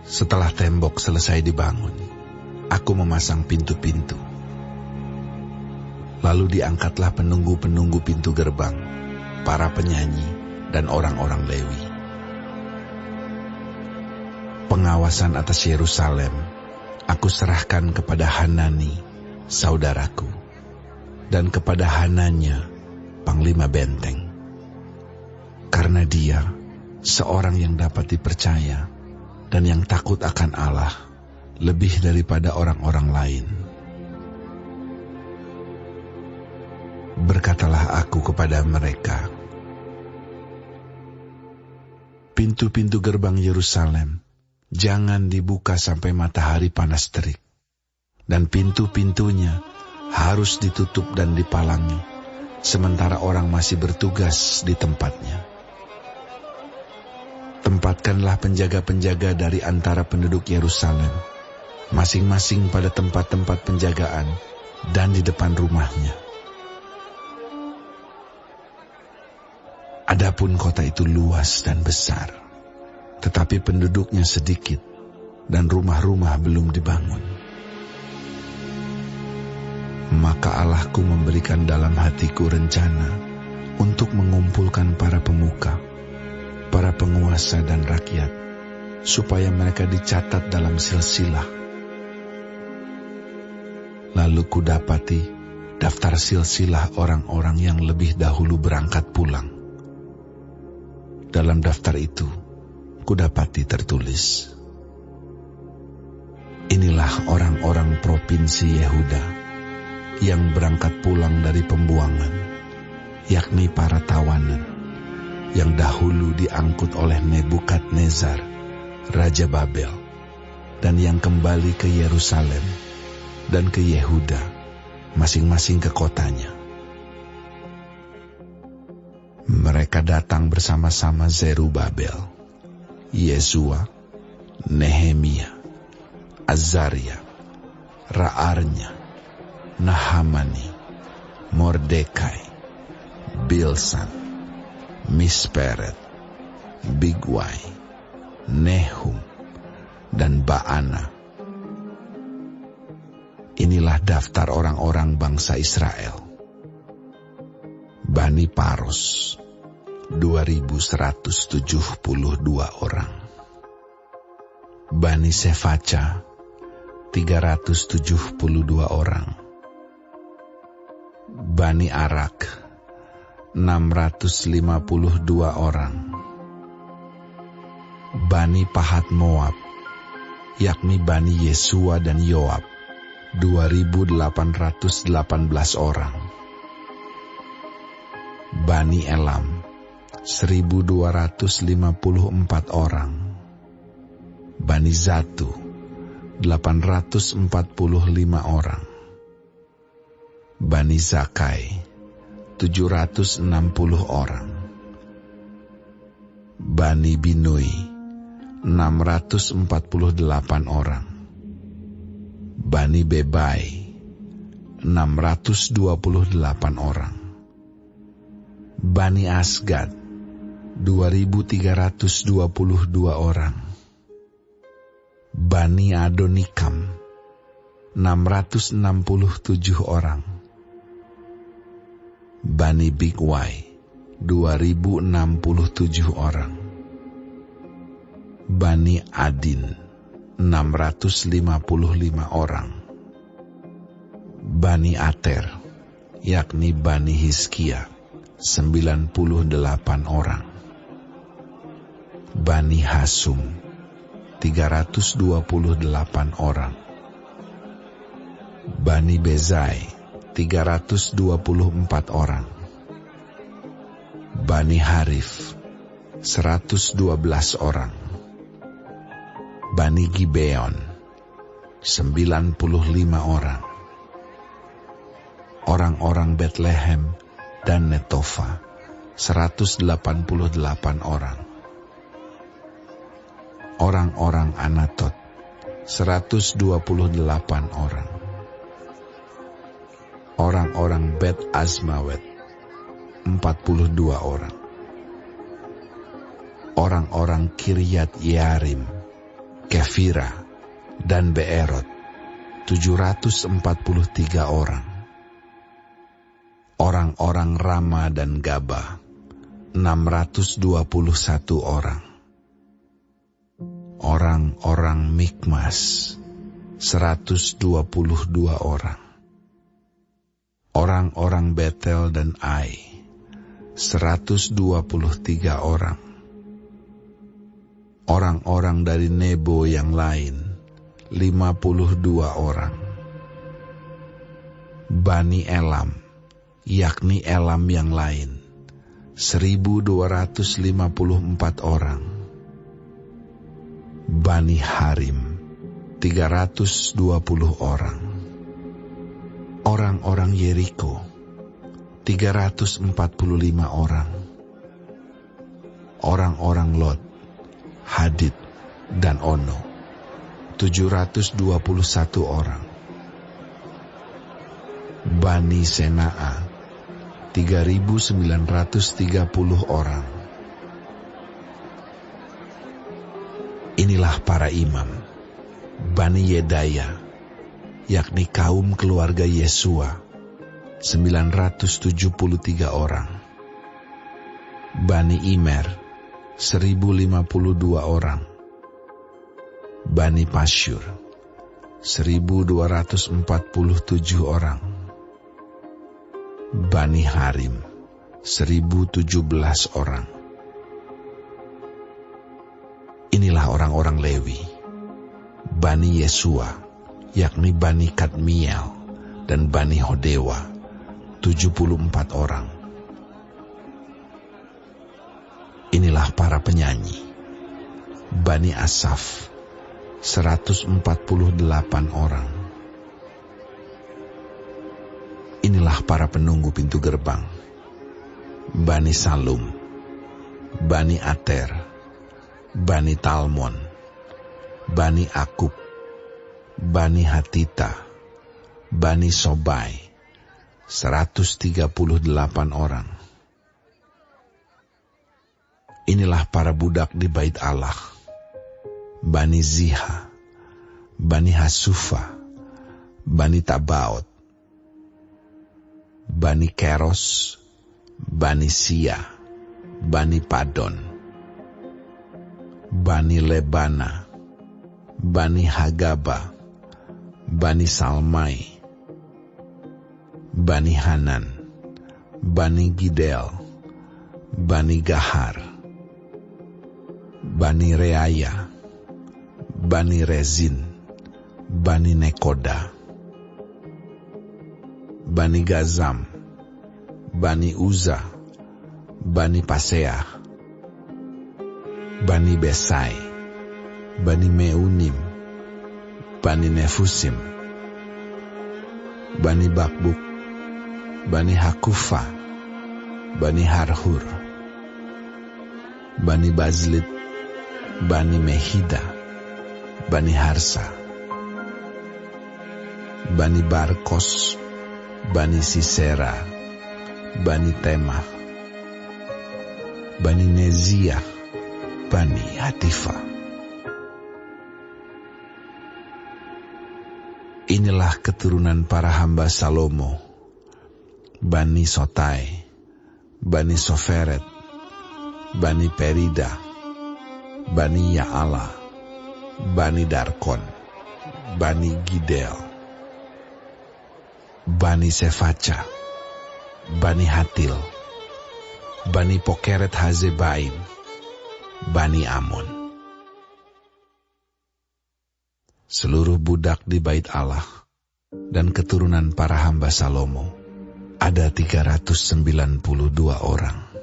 Setelah tembok selesai dibangun, aku memasang pintu-pintu. Lalu diangkatlah penunggu-penunggu pintu gerbang, para penyanyi, dan orang-orang Lewi. Pengawasan atas Yerusalem aku serahkan kepada Hanani, saudaraku, dan kepada Hananya, panglima benteng. Karena dia seorang yang dapat dipercaya dan yang takut akan Allah lebih daripada orang-orang lain. Berkatalah aku kepada mereka, pintu-pintu gerbang Yerusalem jangan dibuka sampai matahari panas terik, dan pintu-pintunya harus ditutup dan dipalangi, sementara orang masih bertugas di tempatnya. Tempatkanlah penjaga-penjaga dari antara penduduk Yerusalem, masing-masing pada tempat-tempat penjagaan dan di depan rumahnya. Adapun kota itu luas dan besar, tetapi penduduknya sedikit dan rumah-rumah belum dibangun. Maka Allahku memberikan dalam hatiku rencana untuk mengumpulkan para pemuka, para penguasa dan rakyat, supaya mereka dicatat dalam silsilah. Lalu kudapati daftar silsilah orang-orang yang lebih dahulu berangkat pulang. Dalam daftar itu, kudapati tertulis, inilah orang-orang provinsi Yehuda yang berangkat pulang dari pembuangan, yakni para tawanan yang dahulu diangkut oleh Nebukadnezar, Raja Babel, dan yang kembali ke Yerusalem dan ke Yehuda, masing-masing ke kotanya. Mereka datang bersama-sama Zerubabel, Yesua, Nehemia, Azaria, Ra'arnya, Nahamani, Mordekai, Bilsan, Misperet, Bigwai, Nehum, dan Baana. Inilah daftar orang-orang bangsa Israel. Bani Paros 2.172 orang. Bani Sefaca 372 orang. Bani Arak 652 orang. Bani Pahat Moab, yakni Bani Yesua dan Yoab 2.818 orang. Bani Elam 1.254 orang. Bani Zatu 845 orang. Bani Zakai 760 orang. Bani Binui 648 orang. Bani Bebai 628 orang. Bani Asgad 2.322 orang. Bani Adonikam 667 orang. Bani Bigwai 2.067 orang. Bani Adin 655 orang. Bani Ater, yakni Bani Hizkia 98 orang. Bani Hasum 328 orang. Bani Bezai 324 orang. Bani Harif 112 orang. Bani Gibeon 95 orang. Orang-orang Betlehem dan Netofa 188 orang. Orang-orang Anatot 128 orang. Orang-orang Bet Azmawet 42 orang. Orang-orang Kiryat Yearim, Kefira, dan Beerot 743 orang. Orang-orang Rama dan Gaba 621 orang. Orang-orang Mikmas 122 orang. Orang-orang Betel dan Ai 123 orang. Orang-orang dari Nebo yang lain 52 orang. Bani Elam, yakni Elam yang lain 1.254 orang. Bani Harim 320 orang. Orang-orang Yeriko 345 orang. Orang-orang Lot, Hadid, dan Ono 721 orang. Bani Senaa 3.930 orang. Inilah para imam Bani Yedaya, yakni kaum keluarga Yesua 973 orang. Bani Imer 1.052 orang. Bani Pasyur 1.247 orang. Bani Harim 1.017 orang. Inilah orang-orang Lewi, Bani Yesua, yakni Bani Kadmiel dan Bani Hodewa 74 orang. Inilah para penyanyi, Bani Asaf 148 orang. Inilah para penunggu pintu gerbang, Bani Salum, Bani Ater, Bani Talmon, Bani Akub, Bani Hatita, Bani Sobai 138 orang. Inilah para budak di bait Allah, Bani Ziha, Bani Hasufa, Bani Tabaot, Bani Keros, Bani Sia, Bani Padon, Bani Lebana, Bani Hagaba, Bani Salmai, Bani Hanan, Bani Gidel, Bani Gahar, Bani Reaya, Bani Rezin, Bani Nekoda, Bani Gazam, Bani Uza, Bani Paseah, Bani Besai, Bani Meunim, Bani Nefusim, Bani Bakbuk, Bani Hakufa, Bani Harhur, Bani Bazlit, Bani Mehida, Bani Harsa, Bani Barkos, Bani Sisera, Bani Temah, Bani Nezia, Bani Hatifa. Inilah keturunan para hamba Salomo, Bani Sotai, Bani Soferet, Bani Perida, Bani Yaala, Bani Darkon, Bani Gidel, Bani Sefaca, Bani Hatil, Bani Pokeret Hazebaim, Bani Amon. Seluruh budak di bait Allah dan keturunan para hamba Salomo ada 392 orang.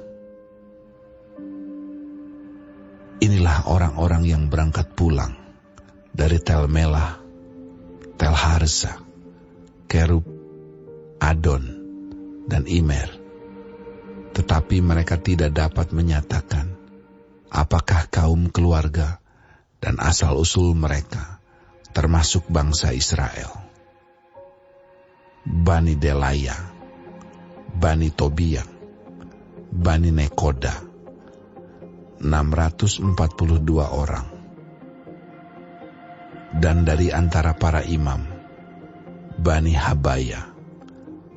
Inilah orang-orang yang berangkat pulang dari Tel Melah, Tel Harsa, Kerub, Adon, dan Imer. Tetapi mereka tidak dapat menyatakan apakah kaum keluarga dan asal-usul mereka termasuk bangsa Israel. Bani Delaya, Bani Tobia, Bani Nekoda 642 orang. Dan dari antara para imam, Bani Habaya,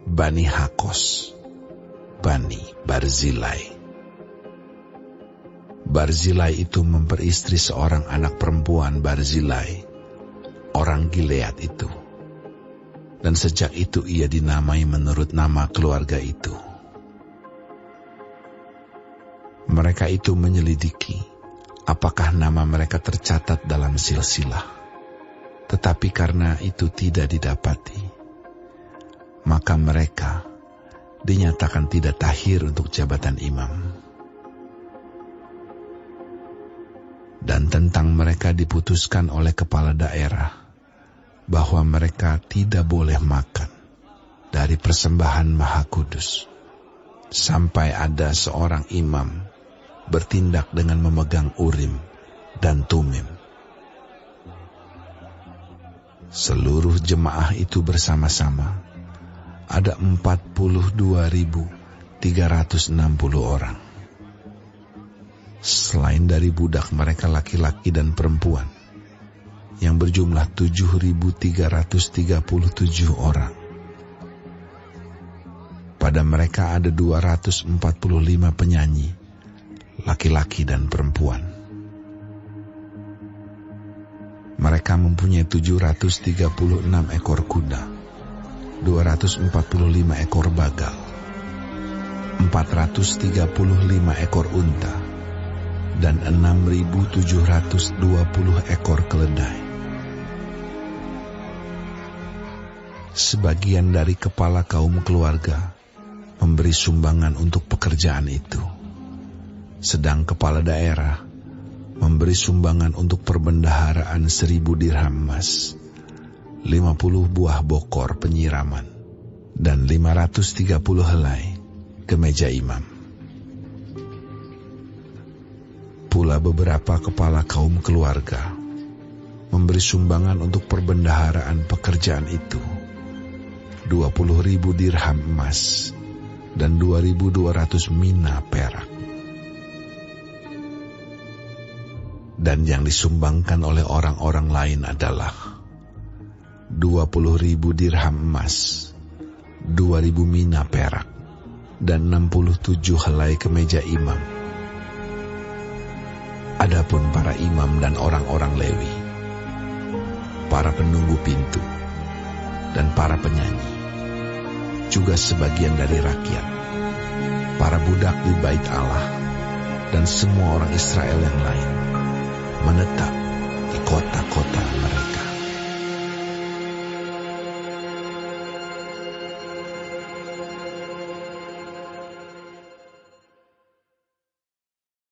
Bani Hakos, Bani Barzilai. Barzilai itu memperistri seorang anak perempuan Barzilai, orang Gilead itu. Dan sejak itu ia dinamai menurut nama keluarga itu. Mereka itu menyelidiki apakah nama mereka tercatat dalam silsilah. Tetapi karena itu tidak didapati, maka mereka dinyatakan tidak tahir untuk jabatan imam. Dan tentang mereka diputuskan oleh kepala daerah bahwa mereka tidak boleh makan dari persembahan Maha Kudus sampai ada seorang imam bertindak dengan memegang Urim dan Tumim. Seluruh jemaah itu bersama-sama ada 42.360 orang. Selain dari budak mereka laki-laki dan perempuan yang berjumlah 7.337 orang. Pada mereka ada 245 penyanyi, laki-laki dan perempuan. Mereka mempunyai 736 ekor kuda, 245 ekor bagal, 435 ekor unta, dan 6.720 ekor keledai. Sebagian dari kepala kaum keluarga memberi sumbangan untuk pekerjaan itu, sedang kepala daerah memberi sumbangan untuk perbendaharaan 1.000 dirham emas, 50 buah bokor penyiraman, dan 530 helai kemeja imam. Pula beberapa kepala kaum keluarga memberi sumbangan untuk perbendaharaan pekerjaan itu, 20.000 dirham emas dan 2.200 mina perak. Dan yang disumbangkan oleh orang-orang lain adalah 20.000 dirham emas, 2.000 mina perak, dan 67 helai kemeja imam. Adapun para imam dan orang-orang Lewi, para penunggu pintu, dan para penyanyi, juga sebagian dari rakyat, para budak di Bait Allah, dan semua orang Israel yang lain,